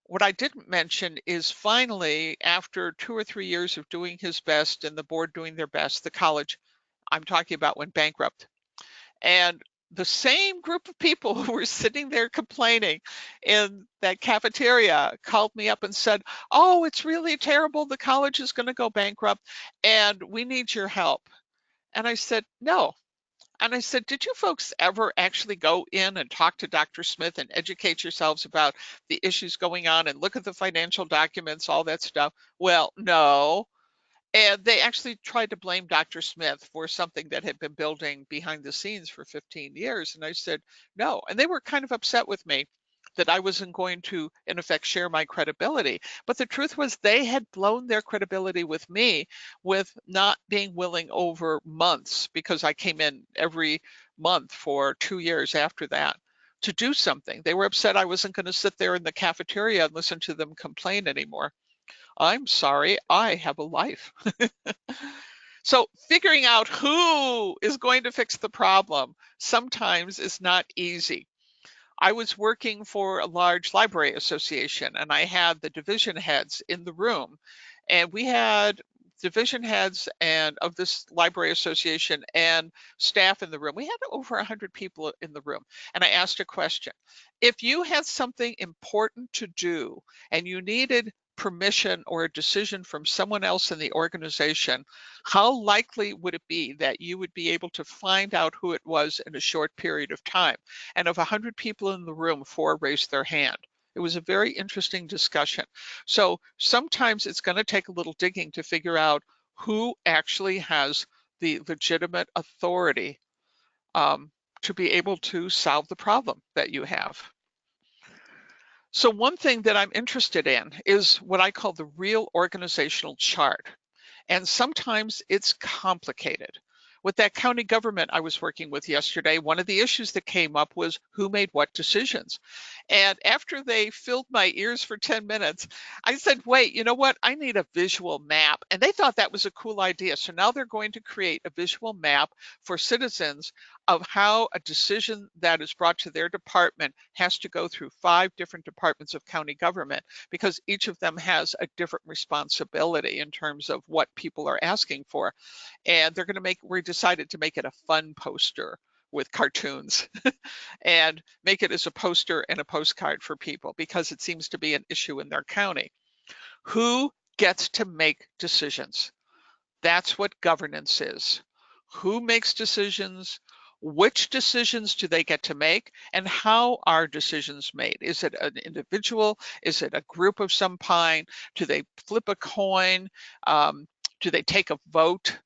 what I didn't mention is finally, after 2 or 3 years of doing his best and the board doing their best, the college I'm talking about went bankrupt. And the same group of people who were sitting there complaining in that cafeteria called me up and said, oh, it's really terrible. The college is going to go bankrupt and we need your help. And I said, no. And I said, did you folks ever actually go in and talk to Dr. Smith and educate yourselves about the issues going on and look at the financial documents, all that stuff? Well, no. And they actually tried to blame Dr. Smith for something that had been building behind the scenes for 15 years. And I said, no. And they were kind of upset with me that I wasn't going to, in effect, share my credibility. But the truth was they had blown their credibility with me with not being willing over months, because I came in every month for 2 years after that, to do something. They were upset I wasn't going to sit there in the cafeteria and listen to them complain anymore. I'm sorry, I have a life. So figuring out who is going to fix the problem sometimes is not easy. I was working for a large library association, and I had the division heads in the room, and we had division heads and of this library association and staff in the room. We had over 100 people in the room, and I asked a question. If you had something important to do and you needed permission or a decision from someone else in the organization, how likely would it be that you would be able to find out who it was in a short period of time? And of 100 people in the room, 4 raised their hand. It was a very interesting discussion. So sometimes it's going to take a little digging to figure out who actually has the legitimate authority to be able to solve the problem that you have. So one thing that I'm interested in is what I call the real organizational chart. And sometimes it's complicated. With that county government I was working with yesterday, one of the issues that came up was who made what decisions. And after they filled my ears for 10 minutes, I said, wait, you know what? I need a visual map. And they thought that was a cool idea. So now they're going to create a visual map for citizens of how a decision that is brought to their department has to go through 5 different departments of county government, because each of them has a different responsibility in terms of what people are asking for. And they're going to we decided to make it a fun poster with cartoons and make it as a poster and a postcard for people, because it seems to be an issue in their county. Who gets to make decisions? That's what governance is. Who makes decisions? Which decisions do they get to make? And how are decisions made? Is it an individual? Is it a group of some kind? Do they flip a coin? Do they take a vote?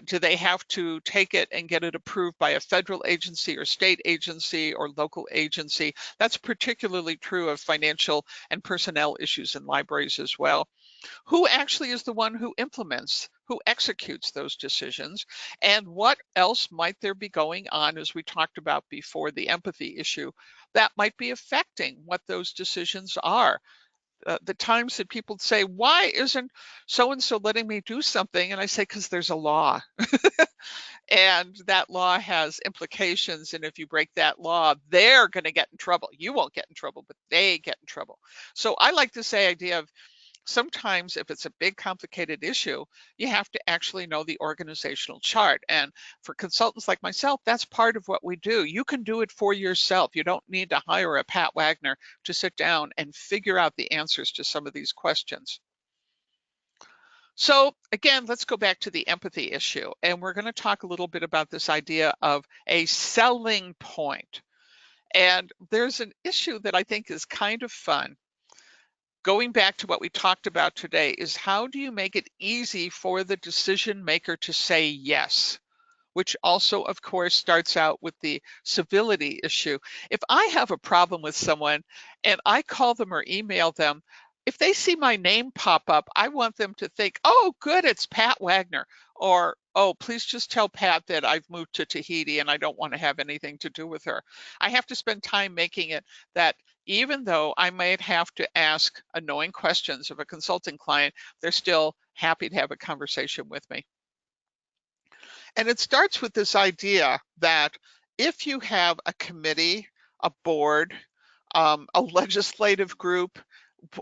Do they have to take it and get it approved by a federal agency or state agency or local agency? That's particularly true of financial and personnel issues in libraries as well. Who actually is the one who implements, who executes those decisions? And what else might there be going on, as we talked about before, the empathy issue, that might be affecting what those decisions are? The times that people say, why isn't so-and-so letting me do something? And I say, because there's a law. And that law has implications. And if you break that law, they're going to get in trouble. You won't get in trouble, but they get in trouble. So I like to say idea of sometimes if it's a big complicated issue, you have to actually know the organizational chart. And for consultants like myself, that's part of what we do. You can do it for yourself. You don't need to hire a Pat Wagner to sit down and figure out the answers to some of these questions. So again, let's go back to the empathy issue. And we're going to talk a little bit about this idea of a selling point. And there's an issue that I think is kind of fun. Going back to what we talked about today is, how do you make it easy for the decision maker to say yes? Which also, of course, starts out with the civility issue. If I have a problem with someone and I call them or email them, if they see my name pop up, I want them to think, oh, good, it's Pat Wagner. Or, oh, please just tell Pat that I've moved to Tahiti and I don't want to have anything to do with her. I have to spend time making it that even though I might have to ask annoying questions of a consulting client, they're still happy to have a conversation with me. And it starts with this idea that if you have a committee, a board, a legislative group,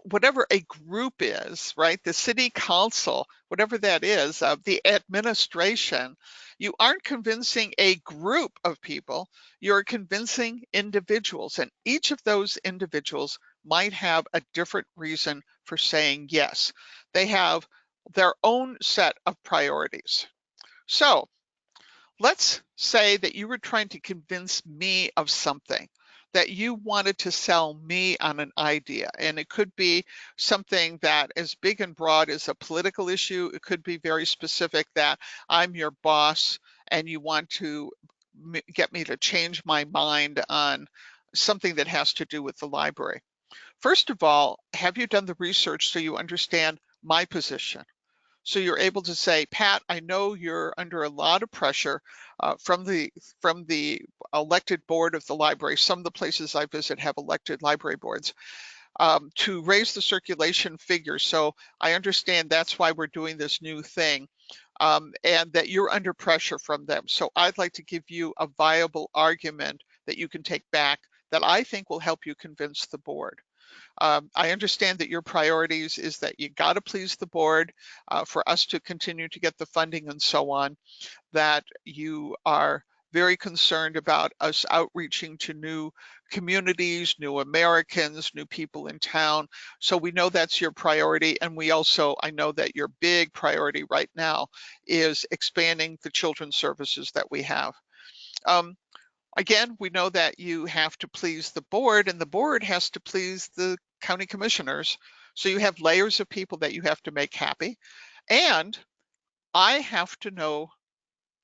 whatever a group is, right? The city council, whatever that is, the administration, you aren't convincing a group of people, you're convincing individuals. And each of those individuals might have a different reason for saying yes. They have their own set of priorities. So let's say that you were trying to convince me of something, that you wanted to sell me on an idea. And it could be something that is big and broad as a political issue. It could be very specific that I'm your boss and you want to get me to change my mind on something that has to do with the library. First of all, have you done the research so you understand my position? So you're able to say, Pat, I know you're under a lot of pressure from the elected board of the library. Some of the places I visit have elected library boards to raise the circulation figure. So I understand that's why we're doing this new thing. And that you're under pressure from them. So I'd like to give you a viable argument that you can take back that I think will help you convince the board. I understand that your priorities is that you got to please the board for us to continue to get the funding and so on, that you are very concerned about us outreaching to new communities, new Americans, new people in town. So we know that's your priority. And we also, I know that your big priority right now is expanding the children's services that we have. Again, we know that you have to please the board and the board has to please the county commissioners. So you have layers of people that you have to make happy. And I have to know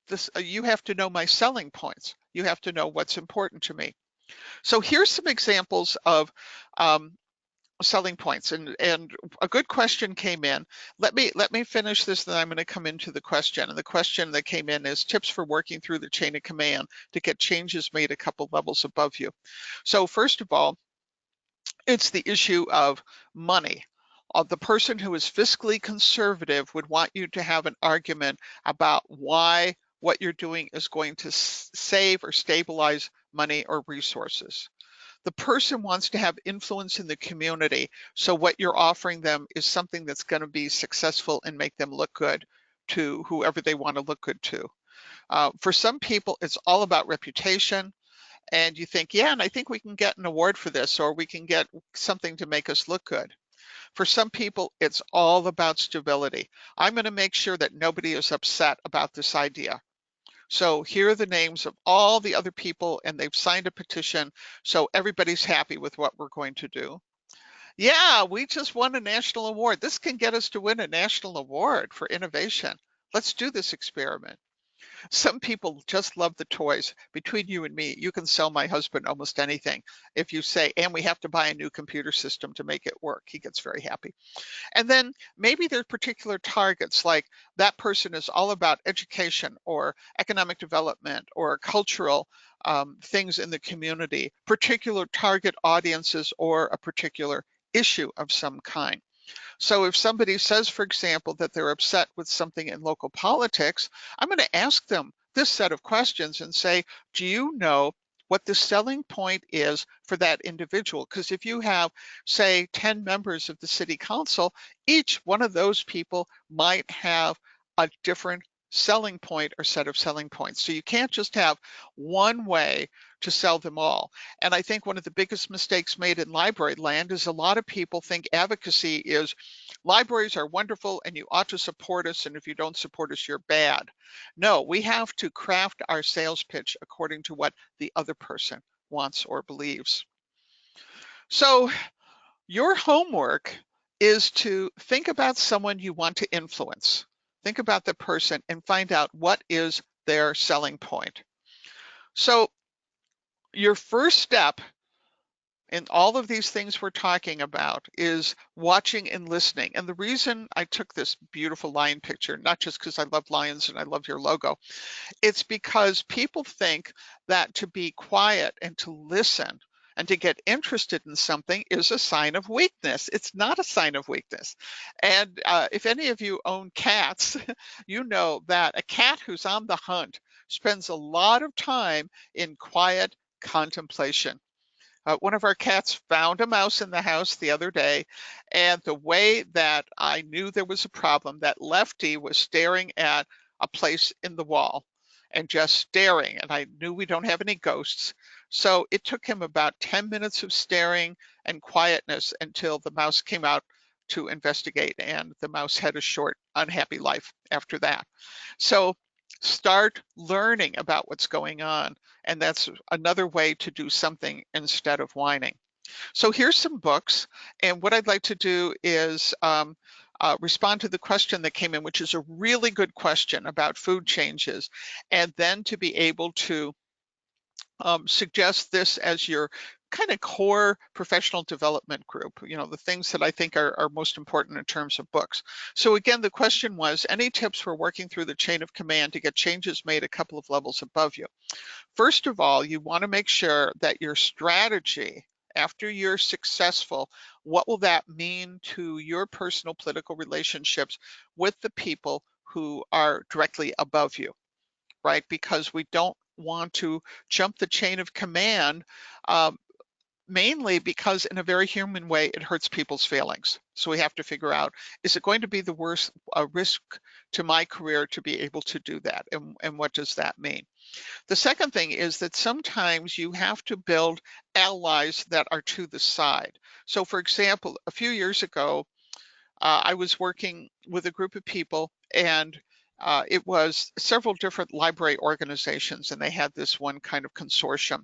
this, you have to know my selling points. You have to know what's important to me. So here's some examples of selling points, and a good question came in. Let me finish this, then I'm going to come into the question. And the question that came in is tips for working through the chain of command to get changes made a couple levels above you. So first of all, it's the issue of money. The person who is fiscally conservative would want you to have an argument about why what you're doing is going to save or stabilize money or resources. The person wants to have influence in the community, so what you're offering them is something that's going to be successful and make them look good to whoever they want to look good to. For some people, it's all about reputation. And you think, yeah, and I think we can get an award for this, or we can get something to make us look good. For some people, it's all about stability. I'm going to make sure that nobody is upset about this idea. So here are the names of all the other people, and they've signed a petition, so everybody's happy with what we're going to do. Yeah, we just won a national award. This can get us to win a national award for innovation. Let's do this experiment. Some people just love the toys. Between you and me, you can sell my husband almost anything. If you say, and we have to buy a new computer system to make it work, he gets very happy. And then maybe there's particular targets, like that person is all about education or economic development or cultural things in the community, particular target audiences or a particular issue of some kind. So if somebody says, for example, that they're upset with something in local politics, I'm going to ask them this set of questions and say, do you know what the selling point is for that individual? Because if you have, say, 10 members of the city council, each one of those people might have a different selling point or set of selling points. So you can't just have one way to sell them all. And I think one of the biggest mistakes made in library land is a lot of people think advocacy is libraries are wonderful and you ought to support us, and if you don't support us, you're bad. No, we have to craft our sales pitch according to what the other person wants or believes. So your homework is to think about someone you want to influence. Think about the person and find out what is their selling point. So your first step in all of these things we're talking about is watching and listening. And the reason I took this beautiful lion picture, not just because I love lions and I love your logo, it's because people think that to be quiet and to listen and to get interested in something is a sign of weakness. It's not a sign of weakness. And if any of you own cats, you know that a cat who's on the hunt spends a lot of time in quiet contemplation. One of our cats found a mouse in the house the other day, and the way that I knew there was a problem, that Lefty was staring at a place in the wall and just staring, and I knew we don't have any ghosts. So it took him about 10 minutes of staring and quietness until the mouse came out to investigate, and the mouse had a short, unhappy life after that. So Start learning about what's going on. And that's another way to do something instead of whining. So here's some books. And what I'd like to do is respond to the question that came in, which is a really good question about food changes, and then to be able to suggest this as your kind of core professional development group, the things that I think are most important in terms of books. So again, the question was, any tips for working through the chain of command to get changes made a couple of levels above you? First of all, you want to make sure that your strategy, after you're successful, what will that mean to your personal political relationships with the people who are directly above you, right? Because we don't want to jump the chain of command, mainly because in a very human way, it hurts people's feelings. So we have to figure out, is it going to be the worst risk to my career to be able to do that? And what does that mean? The second thing is that sometimes you have to build allies that are to the side. So for example, a few years ago, I was working with a group of people, and it was several different library organizations, and they had this one kind of consortium.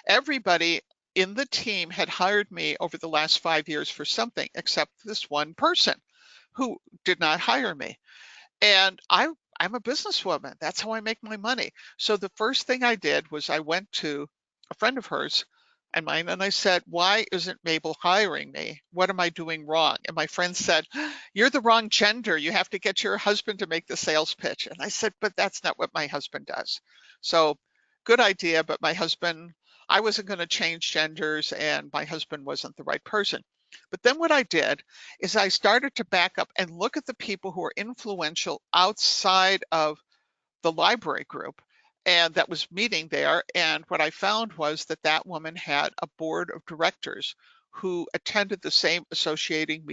Everybody in the team had hired me over the last 5 years for something, except this one person who did not hire me. And I'm a businesswoman. That's how I make my money. So the first thing I did was I went to a friend of hers and mine, and I said, "Why isn't Mabel hiring me? What am I doing wrong?" And my friend said, "You're the wrong gender. You have to get your husband to make the sales pitch." And I said, "But that's not what my husband does." So good idea, but my husband, I wasn't going to change genders, and my husband wasn't the right person. But then what I did is I started to back up and look at the people who are influential outside of the library group and that was meeting there. And what I found was that that woman had a board of directors who attended the same association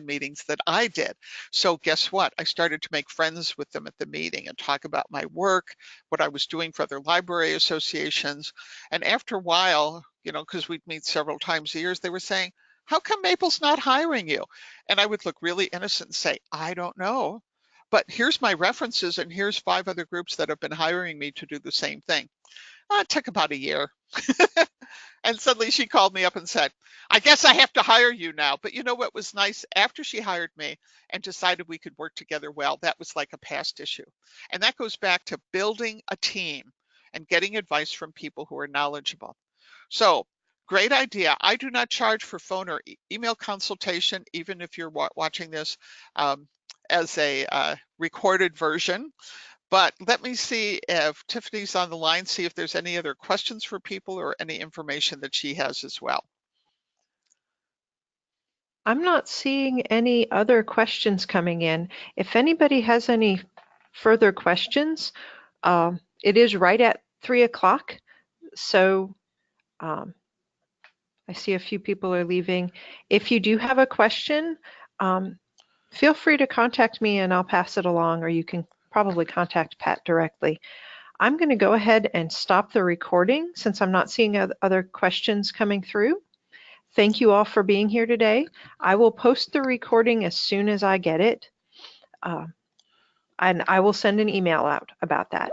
meetings that I did. So guess what? I started to make friends with them at the meeting and talk about my work, what I was doing for other library associations. And after a while, because we'd meet several times a year, they were saying, "How come Maple's not hiring you?" And I would look really innocent and say, "I don't know. But here's my references, and here's 5 other groups that have been hiring me to do the same thing." It took about a year. And suddenly she called me up and said, "I guess I have to hire you now." But you know what was nice? After she hired me and decided we could work together well, that was like a past issue. And that goes back to building a team and getting advice from people who are knowledgeable. So great idea. I do not charge for phone or email consultation, even if you're watching this as a recorded version. But let me see if Tiffany's on the line, see if there's any other questions for people or any information that she has as well. I'm not seeing any other questions coming in. If anybody has any further questions, it is right at 3 o'clock. So I see a few people are leaving. If you do have a question, feel free to contact me and I'll pass it along, or you can probably contact Pat directly. I'm going to go ahead and stop the recording since I'm not seeing other questions coming through. Thank you all for being here today. I will post the recording as soon as I get it, and I will send an email out about that.